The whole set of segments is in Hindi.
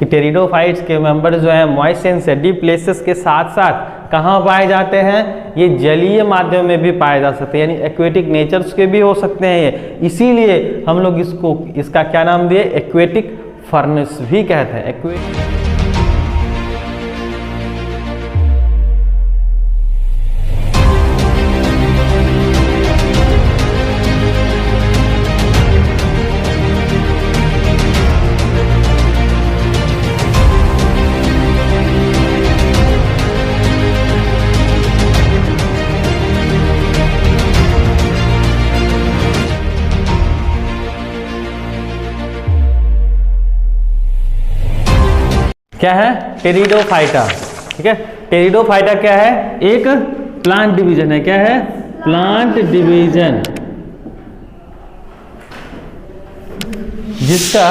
कि टेरिडोफाइट्स के मेंबर जो हैं मॉइस्ट एंड सेडी प्लेसेस के साथ साथ कहाँ पाए जाते हैं, ये जलीय माध्यम में भी पाए जा सकते हैं, यानी एक्वेटिक नेचर्स के भी हो सकते हैं ये। इसीलिए हम लोग इसका क्या नाम दिए, एक्वेटिक फर्नेस भी कहते हैं। क्या है, टेरिडोफाइटा। ठीक है, टेरिडोफाइटा क्या है, एक प्लांट डिवीजन है। क्या है, प्लांट डिवीजन, जिसका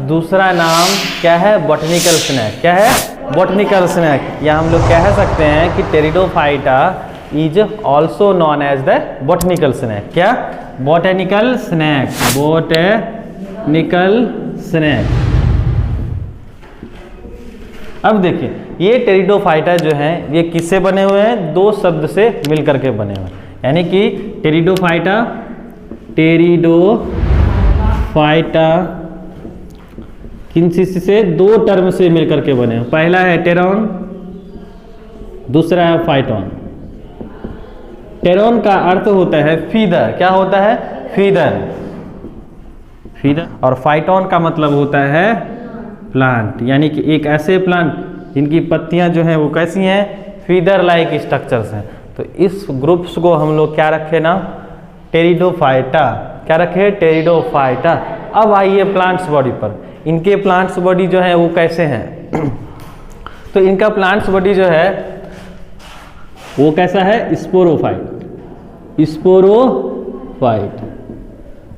दूसरा नाम क्या है, बॉटनिकल स्नैक। क्या है, बॉटनिकल स्नैक। या हम लोग कह सकते हैं कि pteridophyta is also known as the botanical snake. क्या, बॉटनिकल स्नैक, बॉटनिकल स्नैक। अब देखिए, ये टेरिडोफाइटा जो हैं ये किससे बने हुए हैं, दो शब्द से मिलकर के बने हुए हैं। यानी कि टेरिडोफाइटा किन चीज से, दो टर्म से मिलकर के बने हैं। पहला है टेरॉन, दूसरा है फाइटोन। टेरॉन का अर्थ होता है फीदर। क्या होता है, फीदर, फीदर। और फाइटोन का मतलब होता है प्लांट, यानी कि एक ऐसे प्लांट जिनकी पत्तियां जो हैं वो कैसी हैं, फीदर लाइक स्ट्रक्चर्स हैं। तो इस ग्रुप्स को हम लोग क्या रखे ना, टेरिडोफाइटा। क्या रखे, टेरिडोफाइटा। अब आइए प्लांट्स बॉडी पर। इनके प्लांट्स बॉडी जो है वो कैसे हैं तो इनका प्लांट्स बॉडी जो है वो कैसा है, स्पोरोफाइट, स्पोरोफाइट।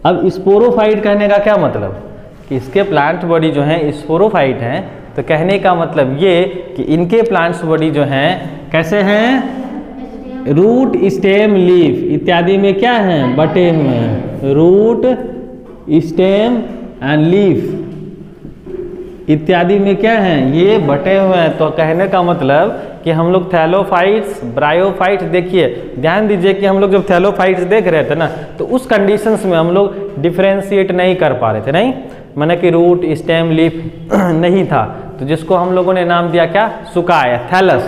अब स्पोरोफाइट कहने का क्या मतलब कि इसके प्लांट बॉडी जो हैं स्पोरोफाइट हैं। तो कहने का मतलब ये कि इनके प्लांट्स बॉडी जो हैं कैसे हैं, रूट, स्टेम, लीफ इत्यादि में क्या हैं, बटे हुए हैं। रूट, स्टेम एंड लीफ इत्यादि में क्या हैं, ये बटे हुए हैं। तो कहने का मतलब कि हम लोग थैलोफाइट्स, ब्रायोफाइट्स, देखिए ध्यान दीजिए कि हम लोग जब थैलोफाइट्स देख रहे थे ना, तो उस कंडीशंस में हम लोग डिफ्रेंशिएट नहीं कर पा रहे थे। नहीं, माने कि रूट, स्टेम, लीफ नहीं था, तो जिसको हम लोगों ने नाम दिया क्या, सुकाया, थैलस।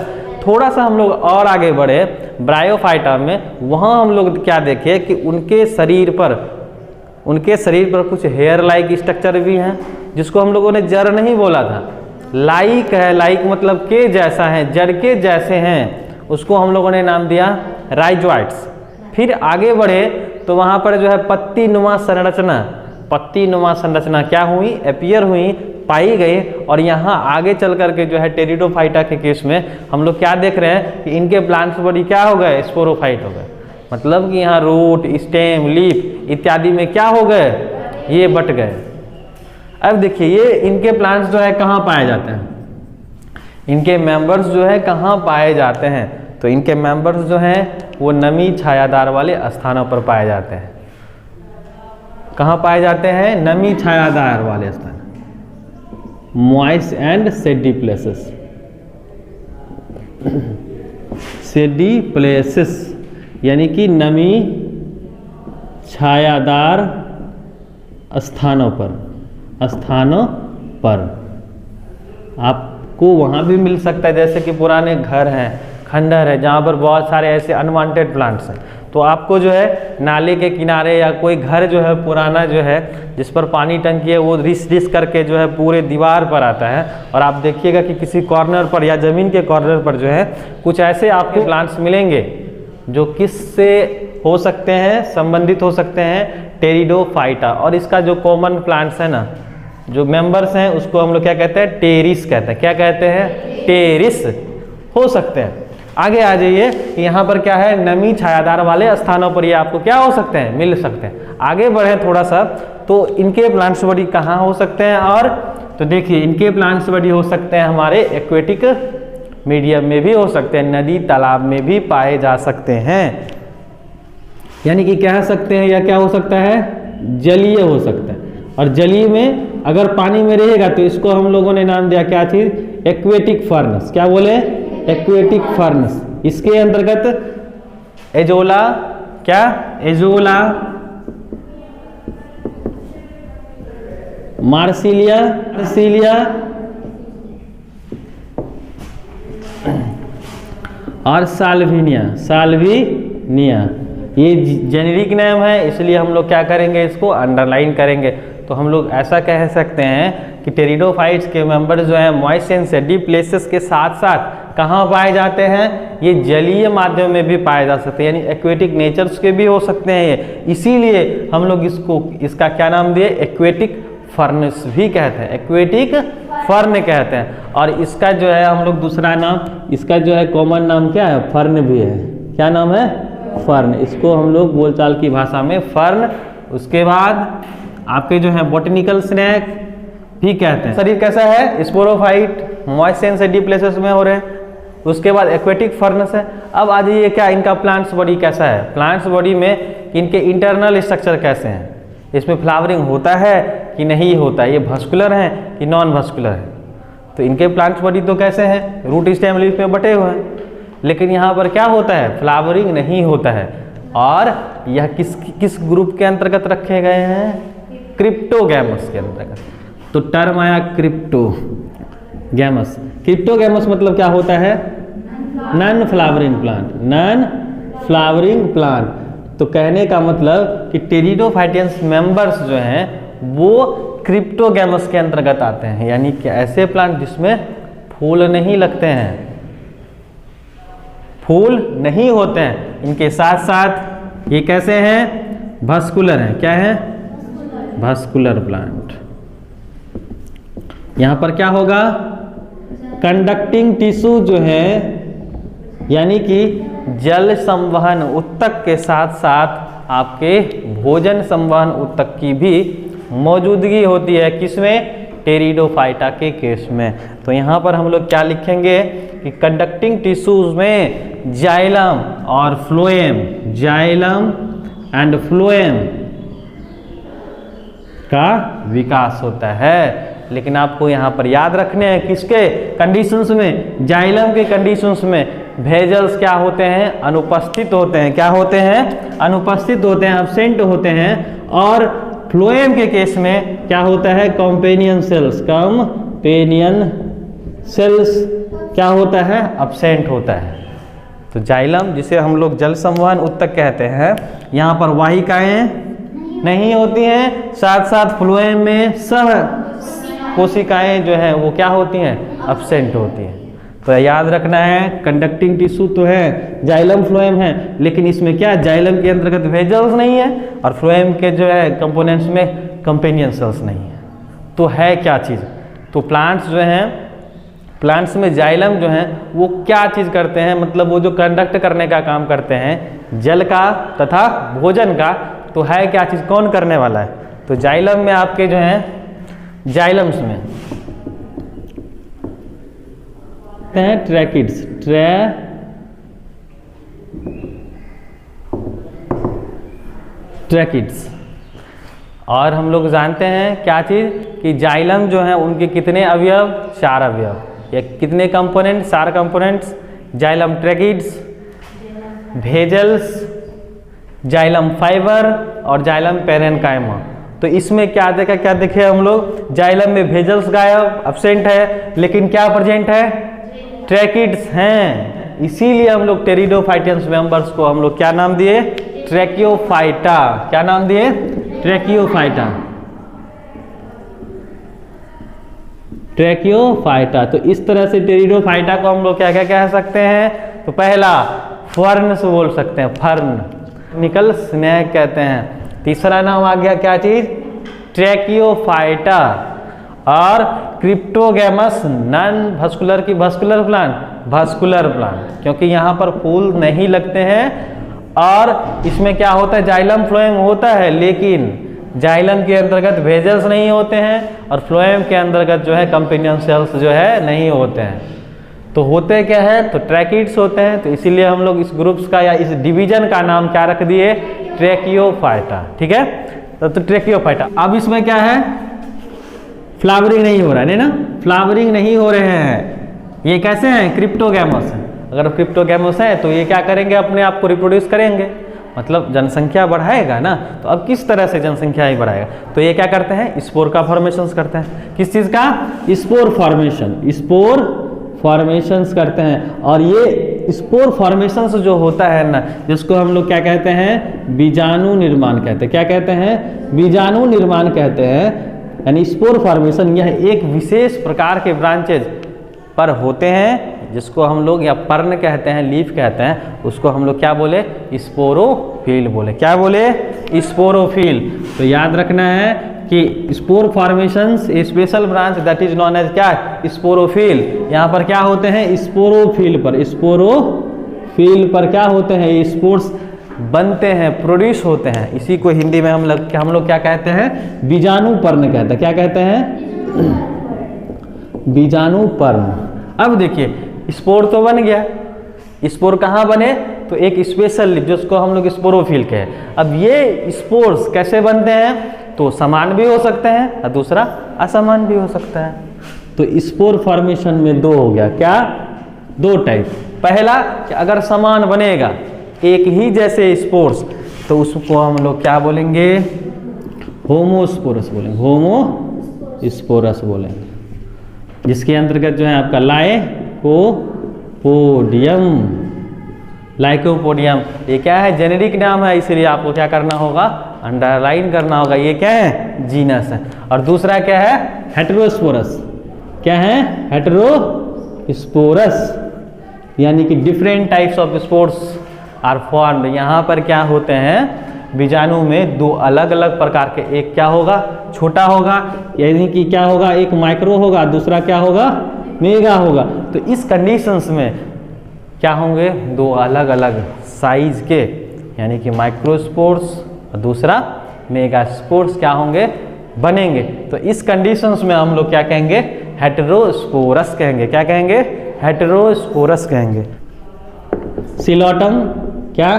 थोड़ा सा हम लोग और आगे बढ़े ब्रायोफाइटा में, वहाँ हम लोग क्या देखे कि उनके शरीर पर कुछ हेयर लाइक स्ट्रक्चर भी हैं, जिसको हम लोगों ने जड़ नहीं बोला था, लाइक है। लाइक मतलब के जैसा है, जड़ के जैसे हैं, उसको हम लोगों ने नाम दिया राइजोइट्स। फिर आगे बढ़े तो वहाँ पर जो है पत्ती नुमा संरचना क्या हुई, अपीयर हुई, पाई गई। और यहाँ आगे चल करके जो है टेरिडोफाइटा के केस में हम लोग क्या देख रहे हैं कि इनके प्लांट्स बॉडी क्या हो गए, स्पोरोफाइट हो गए। मतलब कि यहाँ रूट, स्टेम, लीफ इत्यादि में क्या हो गए, ये बट गए। अब देखिए ये इनके प्लांट्स जो है कहाँ पाए जाते हैं, इनके मेंबर्स जो है कहाँ पाए जाते हैं। तो इनके मेंबर्स जो हैं वो नमी छायादार वाले स्थानों पर पाए जाते हैं। कहाँ पाए जाते हैं, नमी छायादार वाले स्थान, मॉइस्ट एंड सेडी प्लेसेस, सेडी प्लेसेस यानी कि नमी छायादार स्थानों पर आपको वहाँ भी मिल सकता है। जैसे कि पुराने घर हैं, खंडहर है, जहाँ पर बहुत सारे ऐसे अनवांटेड प्लांट्स हैं, तो आपको जो है नाले के किनारे या कोई घर जो है पुराना जो है जिस पर पानी टंकी है, वो रिस करके जो है पूरे दीवार पर आता है। और आप देखिएगा कि किसी कॉर्नर पर या ज़मीन के कॉर्नर पर जो है कुछ ऐसे आपको प्लांट्स मिलेंगे जो किससे हो सकते हैं, संबंधित हो सकते हैं, टेरिडोफाइटा। और इसका जो कॉमन प्लांट्स है ना, जो मेंबर्स हैं, उसको हम लोग क्या कहते हैं, टेरिस कहते हैं। क्या कहते हैं, टेरिस हो सकते हैं। आगे आ जाइए, यहाँ पर क्या है, नमी छायादार वाले स्थानों पर ये आपको क्या हो सकते हैं, मिल सकते हैं। आगे बढ़े थोड़ा सा, तो इनके प्लांट्स बॉडी कहाँ हो सकते हैं, और तो देखिए इनके प्लांट्स बॉडी हो सकते हैं हमारे एक्वेटिक मीडियम में भी हो सकते हैं, नदी तालाब में भी पाए जा सकते हैं। यानी कि कह सकते हैं या क्या हो सकता है, जलीय हो सकता है। और जलीय में अगर पानी में रहेगा तो इसको हम लोगों ने नाम दिया क्या चीज, एक्वेटिक फर्नेस। क्या बोले, एक्वेटिक फर्नेस। इसके अंतर्गत एजोला, क्या एजोला, मार्सिलिया, मार्सिलिया और साल्विनिया, साल्विनिया ये जेनेरिक नेम है, इसलिए हम लोग क्या करेंगे, इसको अंडरलाइन करेंगे। तो हम लोग ऐसा कह सकते हैं कि टेरिडोफाइट्स के मेंबर जो हैं मॉइस्ट एंड सैडी प्लेसेस के साथ साथ कहाँ पाए जाते हैं, ये जलीय माध्यम में भी पाए जा सकते हैं, यानी एक्वेटिक नेचर्स के भी हो सकते हैं ये। इसीलिए हम लोग इसको, इसका क्या नाम दिए, एक्वेटिक फर्नेस भी कहते हैं, एक्वेटिक फर्न कहते हैं। और इसका जो है हम लोग दूसरा नाम, इसका जो है कॉमन नाम क्या है, फर्न भी है। क्या नाम है, फर्न। इसको हम लोग बोलचाल की भाषा में फर्न। उसके बाद आपके जो है बॉटनिकल स्नैक भी कहते हैं। शरीर कैसा है, स्पोरोफाइट, मॉइस्ट एंड सैडी प्लेसेस में हो रहे हैं। उसके बाद एक्वेटिक फर्नेस है। अब आ जाइए क्या इनका प्लांट्स बॉडी कैसा है, प्लांट्स बॉडी में इनके इंटरनल स्ट्रक्चर कैसे हैं, इसमें फ्लावरिंग होता है कि नहीं होता है, ये भस्कुलर हैं कि नॉन भस्कुलर है। तो इनके प्लांट्स बॉडी तो कैसे हैं, रूट स्टेम लीफ में बटे हुए हैं। लेकिन यहाँ पर क्या होता है, फ्लावरिंग नहीं होता है। और यह किस ग्रुप के अंतर्गत रखे गए हैं, क्रिप्टोगैमस के अंतर्गत। तो टर्म आया क्रिप्टोगैमस। क्रिप्टोगैमस मतलब क्या होता है, non flowering plant, non flowering plant. तो कहने का मतलब कि टेरिडोफाइटियंस मेंबर्स जो हैं वो क्रिप्टोगैमस के अंतर्गत आते हैं, यानी कि ऐसे प्लांट जिसमें फूल नहीं लगते हैं, फूल नहीं होते हैं। इनके साथ साथ ये कैसे हैं, भस्कुलर हैं। क्या है, भस्कुलर प्लांट। यहां पर क्या होगा, कंडक्टिंग टिश्यू जो है, यानी कि जल संवहन उत्तक के साथ साथ आपके भोजन संवहन उत्तक की भी मौजूदगी होती है। किसमें, टेरिडोफाइटा के केस में। तो यहाँ पर हम लोग क्या लिखेंगे कि कंडक्टिंग टिश्यूज में जाइलम और फ्लोएम, जाइलम एंड फ्लोएम का विकास होता है। लेकिन आपको यहाँ पर याद रखने हैं किसके कंडीशंस में, जाइलम के कंडीशंस में भेजल्स क्या होते हैं, अनुपस्थित होते हैं। क्या होते हैं, अनुपस्थित होते हैं, एब्सेंट होते हैं। और फ्लोएम के केस में क्या होता है, कॉम्पेनियन सेल्स, कॉम्पेनियन सेल्स क्या होता है, एब्सेंट होता है। तो जाइलम जिसे हम लोग जल संवहन उत्तक कहते हैं, यहाँ पर वाहिकाएं नहीं होती हैं, साथ साथ फ्लोएम में सब कोशिकाएं जो हैं वो क्या होती हैं, एब्सेंट होती हैं। तो याद रखना है, कंडक्टिंग टिश्यू तो है, जाइलम फ्लोएम है, लेकिन इसमें क्या, जाइलम के अंतर्गत वेजल्स नहीं है और फ्लोएम के जो है कंपोनेंट्स में कंपेनियन सेल्स नहीं है। तो है क्या चीज़, तो प्लांट्स जो हैं, प्लांट्स में जाइलम जो हैं वो क्या चीज़ करते हैं, मतलब वो जो कंडक्ट करने का काम करते हैं जल का तथा भोजन का। तो है क्या चीज़, कौन करने वाला है, तो जाइलम में आपके जो हैं, जाइलम्स में ट्रैकिड्स, ट्रैकिड्स। और हम लोग जानते हैं क्या चीज़ कि जाइलम जो है उनके कितने अवयव, 4 अवयव, या कितने component, 4 components, xylem tracheids, vessels, xylem fibre और जाइलम पेरेन्काइमा। तो इसमें क्या देखा, क्या देखे हम लोग, जाइलम में भेजल्स गायब, एब्सेंट है, लेकिन क्या प्रेजेंट है, ट्रैकिड्स हैं। इसीलिए हम लोग टेरिडोफाइटियंस मेंबर्स को हम लोग क्या नाम दिए, ट्रैकियोफाइटा। क्या नाम दिए, ट्रैकियोफाइटा, ट्रैकियोफाइटा। तो इस तरह से टेरिडोफाइटा को हम लोग क्या क्या कह सकते हैं, तो पहला फर्न से बोल सकते हैं, फर्न, निकल स्नैक कहते हैं। तीसरा नाम आ गया क्या चीज, ट्रैकियोफाइटा। और क्रिप्टोगैमस, नॉन भस्कुलर की भस्कुलर प्लांट, भस्कुलर प्लांट, क्योंकि यहाँ पर फूल नहीं लगते हैं। और इसमें क्या होता है, जाइलम फ्लोएम होता है, लेकिन जाइलम के अंतर्गत भेजल्स नहीं होते हैं और फ्लोएम के अंतर्गत जो है कंपेनियन सेल्स जो है नहीं होते हैं। तो होते क्या है, तो ट्रैकिड्स होते हैं। तो इसीलिए हम लोग इस ग्रुप्स का या इस डिवीजन का नाम क्या रख दिए, ट्रैकियोफाइटा। ठीक है, तो ट्रैकियोफाइटा। अब इसमें क्या है, फ्लावरिंग नहीं हो रहा है ना, फ्लावरिंग नहीं हो रहे हैं। ये कैसे हैं? क्रिप्टोगैमस हैं। अगर क्रिप्टोगैमस है तो ये क्या करेंगे? अपने आप को रिप्रोड्यूस करेंगे, मतलब जनसंख्या बढ़ाएगा ना। तो अब किस तरह से जनसंख्या ही बढ़ाएगा? तो ये क्या करते हैं? स्पोर का फॉर्मेशन करते हैं। किस चीज़ का? स्पोर फॉर्मेशन, स्पोर फॉर्मेशंस करते हैं। और ये स्पोर फॉर्मेशंस जो होता है ना, जिसको हम लोग क्या कहते हैं? बीजाणु निर्माण कहते हैं। क्या कहते हैं? बीजाणु निर्माण कहते हैं। यानी स्पोर फॉर्मेशन यह एक विशेष प्रकार के ब्रांचेज पर होते हैं, जिसको हम लोग या पर्ण कहते हैं, लीफ कहते हैं, उसको हम लोग क्या बोले? स्पोरोफिल बोले। क्या बोले? स्पोरोफिल। तो याद रखना है कि spore formations a special branch that is known as क्या? स्पोरोफिल। यहाँ पर क्या होते हैं? स्पोरोफिल पर, स्पोरोफिल पर क्या होते हैं? स्पोर्स बनते हैं, प्रोड्यूस होते हैं। इसी को हिंदी में हम लोग क्या कहते हैं? बीजाणु पर्ण कहते हैं। क्या कहते हैं? बीजाणु पर्ण। अब देखिए, स्पोर तो बन गया। स्पोर कहाँ बने? तो एक स्पेशल, जिसको हम लोग स्पोरोफिल कहे। अब ये स्पोर्स कैसे बनते हैं? तो समान भी हो सकते हैं और दूसरा असमान भी हो सकता है। तो स्पोर फॉर्मेशन में दो हो गया। क्या? दो टाइप। पहला कि अगर समान बनेगा, एक ही जैसे स्पोर्स, तो उसको हम लोग क्या बोलेंगे? होमोस्पोरस बोलेंगे। होमोस्पोरस बोलेंगे, जिसके अंतर्गत जो है आपका लाइकोपोडियम। ये क्या है? जेनेरिक नाम है, इसलिए आपको क्या करना होगा? अंडरलाइन करना होगा। ये क्या है? जीनस है। और दूसरा क्या है? हेटेरोस्पोरस। क्या है? हेटेरोस्पोरस, यानी कि different types of spores are formed. यहाँ पर क्या होते हैं? बीजाणु में दो अलग अलग प्रकार के, एक क्या होगा? छोटा होगा, यानी कि क्या होगा? एक माइक्रो होगा, दूसरा क्या होगा? मेगा होगा। तो इस कंडीशंस में क्या होंगे? दो अलग अलग साइज के, यानी कि माइक्रोस्पोर्स और दूसरा मेगास्पोर्स क्या होंगे? बनेंगे। तो इस कंडीशंस में हम लोग क्या कहेंगे? हेटेरोस्पोरस कहेंगे। क्या कहेंगे? हेटेरोस्पोरस कहेंगे। सिलोटम, क्या?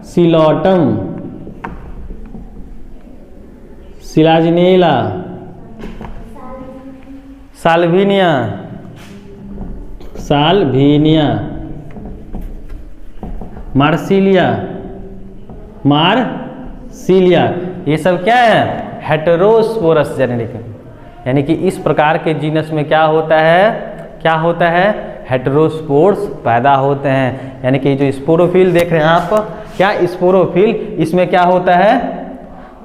सिलोटम, सिलाजिनेला, साल्विनिया, मार्सिलिया, ये सब क्या है? Heterosporous genetic. यानी कि इस प्रकार के जीनस में क्या होता है? क्या होता है? हेटेरोस्पोर्स पैदा होते हैं। यानी कि जो स्पोरोफिल देख रहे हैं आप, क्या स्पोरोफिल, इसमें क्या होता है?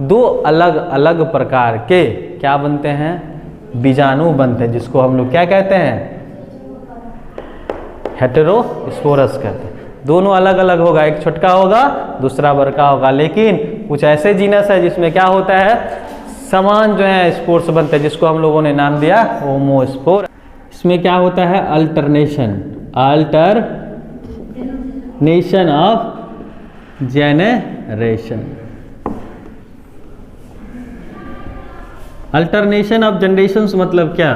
दो अलग अलग प्रकार के क्या बनते हैं? बीजाणु बनते हैं, जिसको हम लोग क्या कहते हैं? हेटेरोस्पोरस कहते हैं। दोनों अलग अलग होगा, एक छोटा होगा, दूसरा बड़का होगा। लेकिन कुछ ऐसे जीनस है जिसमें क्या होता है? समान जो है स्पोर्स बनते हैं, जिसको हम लोगों ने नाम दिया होमोस्पोर। इसमें क्या होता है? Alternation of generation. Alternation of generations मतलब क्या?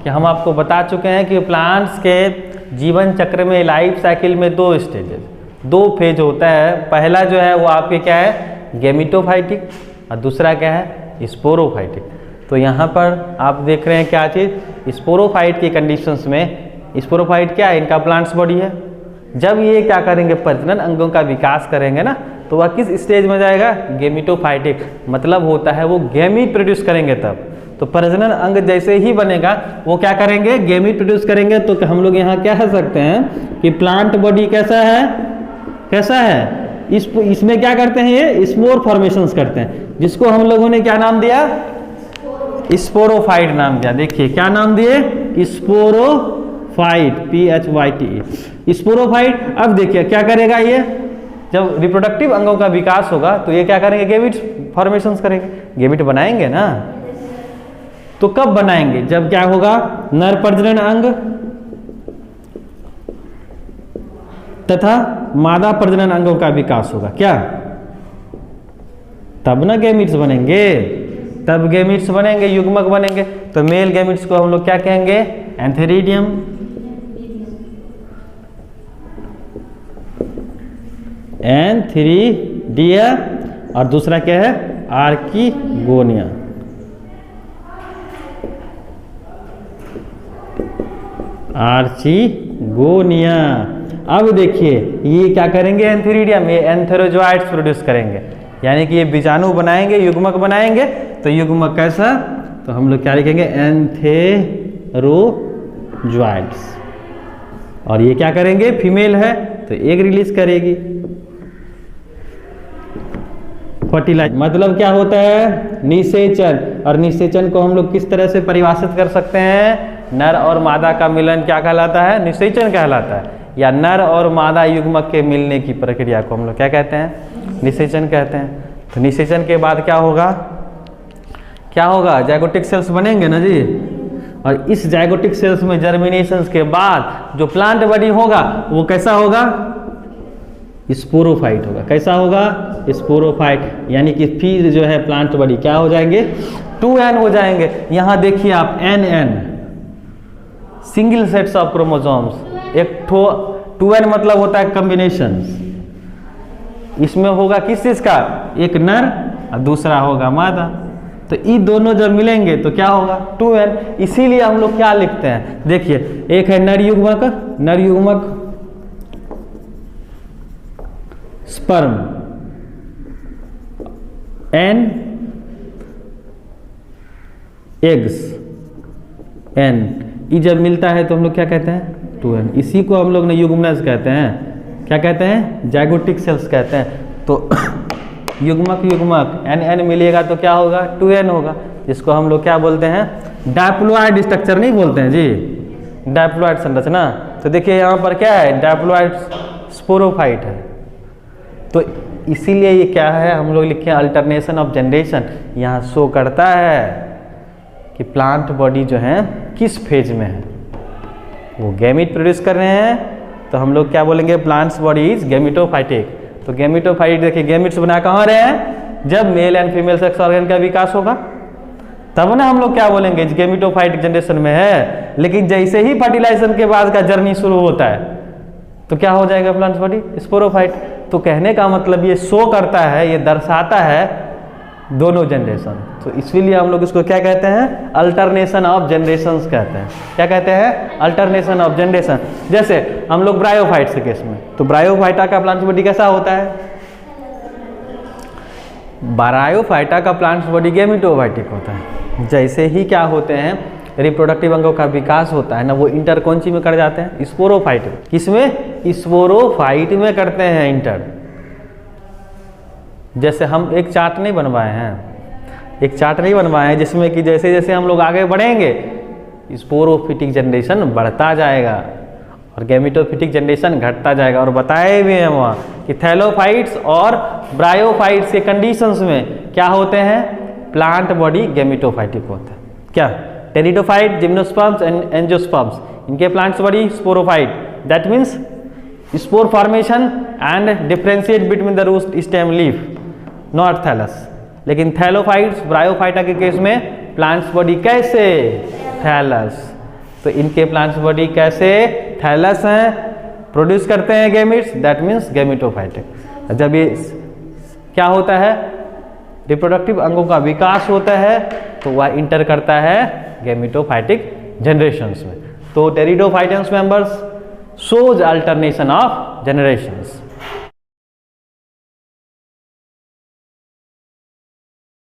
कि हम आपको बता चुके हैं कि प्लांट्स के जीवन चक्र में, लाइफ साइकिल में दो स्टेजेस, दो फेज होता है। पहला जो है वो आपके क्या है? गेमिटोफाइटिक, और दूसरा क्या है? स्पोरोफाइटिक। तो यहाँ पर आप देख रहे हैं क्या चीज़? स्पोरोफाइट की कंडीशंस में, स्पोरोफाइट क्या है? इनका प्लांट्स बॉडी है। जब ये क्या करेंगे? प्रजनन अंगों का विकास करेंगे ना, तो वह किस स्टेज में जाएगा? गेमिटोफाइटिक। मतलब होता है वो गेमीट प्रोड्यूस करेंगे तब। तो प्रजनन अंग जैसे ही बनेगा, वो क्या करेंगे? गेमीट प्रोड्यूस करेंगे। तो हम लोग यहाँ क्या कह सकते हैं कि प्लांट बॉडी कैसा है? कैसा है? इसमें क्या करते हैं? ये स्पोर फॉर्मेशंस करते हैं, जिसको हम लोगों ने क्या नाम दिया? स्पोरोफाइट नाम दिया। देखिए क्या नाम दिए? Sporophyte, PHYTE, sporophyte. अब देखिए क्या करेगा ये? जब रिप्रोडक्टिव अंगों का विकास होगा तो ये क्या करेंगे? गेमिट फॉर्मेशंस करेंगे, गेमिट बनाएंगे ना। तो कब बनाएंगे? जब क्या होगा? नर प्रजनन अंग तथा मादा प्रजनन अंगों का विकास होगा। क्या? तब ना गेमिट्स बनेंगे, तब गेमिट्स बनेंगे, युग्मक बनेंगे। तो मेल गेमिट्स को हम लोग क्या कहेंगे? एंथेरिडियम, एंथेरिडिया, और दूसरा क्या है? आर्किगोनिया। आर्चिगोनिया। अब देखिए ये क्या करेंगे एंथीरिडियम, ये एंथेरोजोइड्स प्रोड्यूस करेंगे, यानी कि ये बीजाणु बनाएंगे, युग्मक बनाएंगे। तो युग्मक कैसा, तो हम लोग क्या लिखेंगे एंथेरोजोइड्स। और ये क्या करेंगे, फीमेल है तो एग रिलीज करेगी। फर्टिलाइज मतलब क्या होता है, निषेचन। और निषेचन को हम लोग किस तरह से परिभाषित कर सकते हैं, नर और मादा का मिलन क्या कहलाता है, निषेचन कहलाता है। या नर और मादा युग्मक के मिलने की प्रक्रिया को हम लोग क्या कहते हैं, निषेचन कहते हैं। तो निषेचन के बाद क्या होगा, क्या होगा, जाइगोटिक सेल्स बनेंगे ना जी। और इस जाइगोटिक सेल्स में जर्मिनेशन के बाद जो प्लांट बॉडी होगा वो कैसा होगा, स्पोरोफाइट होगा। कैसा होगा, स्पोरोफाइट। यानी कि फिर जो है प्लांट बॉडी क्या हो जाएंगे, 2n हो जाएंगे। यहाँ देखिए आप nn single sets of chromosomes, एक 2n मतलब होता है कॉम्बिनेशंस। इसमें होगा किस चीज का, एक नर और दूसरा होगा मादा। तो ये दोनों जब मिलेंगे तो क्या होगा, 2n। इसीलिए हम लोग क्या लिखते हैं, देखिए एक है नर युग्मक, नर युग्मक स्पर्म n एग्स n, ये जब मिलता है तो हम लोग क्या कहते हैं, 2n। इसी को हम लोग ने युग्मनज कहते हैं, क्या कहते हैं, जाइगोटिक सेल्स कहते हैं। तो युग्मक युग्मक n मिलेगा तो क्या होगा, 2n होगा, जिसको हम लोग क्या बोलते हैं, डायप्लॉइड स्ट्रक्चर नहीं बोलते हैं जी, डायप्लॉइड संरचना। तो देखिए यहाँ पर क्या है, डायप्लॉइड स्पोरोफाइट है। तो इसीलिए ये क्या है, हम लोग लिखे अल्टरनेशन ऑफ जनरेशन। यहाँ शो करता है कि प्लांट बॉडी जो है किस फेज में है, वो गैमीट प्रोड्यूस कर रहे हैं। तो हम लोग क्या बोलेंगे, प्लांट्स बॉडी इज गैमिटोफाइटिक। तो गैमिटोफाइट देखिए गैमिट्स बना कहाँ रहे हैं, जब male and female sex organ का विकास होगा तब ना हम लोग क्या बोलेंगे, गैमिटोफाइटिक जनरेशन में है। लेकिन जैसे ही फर्टिलाइजेशन के बाद का जर्नी शुरू होता है तो क्या हो जाएगा, प्लांट्स बॉडी स्पोरोफाइट। तो कहने का मतलब ये शो करता है, ये दर्शाता है दोनों जनरेशन। तो इसलिए हम लोग इसको क्या कहते हैं, अल्टरनेशन ऑफ जनरेशंस कहते हैं। क्या कहते हैं, अल्टरनेशन ऑफ जनरेशन। जैसे हम लोग ब्रायोफाइट्स के केस में, तो ब्रायोफाइटा का प्लांट्स बॉडी कैसा होता है, ब्रायोफाइटा का प्लांट्स बॉडी गैमिटोफाइटिक होता है। जैसे ही क्या होते हैं, रिप्रोडक्टिव अंगों का विकास होता है ना, वो इंटर कौन सी में कर जाते हैं, स्पोरोफाइट में। किसमें, स्पोरोफाइट में करते हैं इंटर। जैसे हम एक चार्ट नहीं बनवाए हैं, एक चार्ट नहीं बनवाए हैं जिसमें कि जैसे जैसे हम लोग आगे बढ़ेंगे स्पोरोफिटिक जनरेशन बढ़ता जाएगा और गैमिटोफिटिक जनरेशन घटता जाएगा। और बताए भी हैं वहाँ कि थैलोफाइट्स और ब्रायोफाइट्स के कंडीशंस में क्या होते हैं, प्लांट बॉडी गैमिटोफाइटिक होता है। क्या, टेरिडोफाइट, जिम्नोस्पर्म्स एंड एंजियोस्पर्म्स, इनके plants body sporophyte. That means spore formation and differentiate between the root stem leaf, not thallus. लेकिन थैलोफाइट्स ब्रायोफाइटा के केस में प्लांट्स बॉडी कैसे, थैलस। तो इनके प्लांट्स बॉडी कैसे, थैलस हैं, प्रोड्यूस करते हैं गैमिट्स, दैट मीन्स गैमिटोफाइटिक। जब ये क्या होता है, रिप्रोडक्टिव अंगों का विकास होता है तो वह इंटर करता है गैमिटोफाइटिक जनरेशंस में। तो टेरिडोफाइटन्स members shows alternation of generations।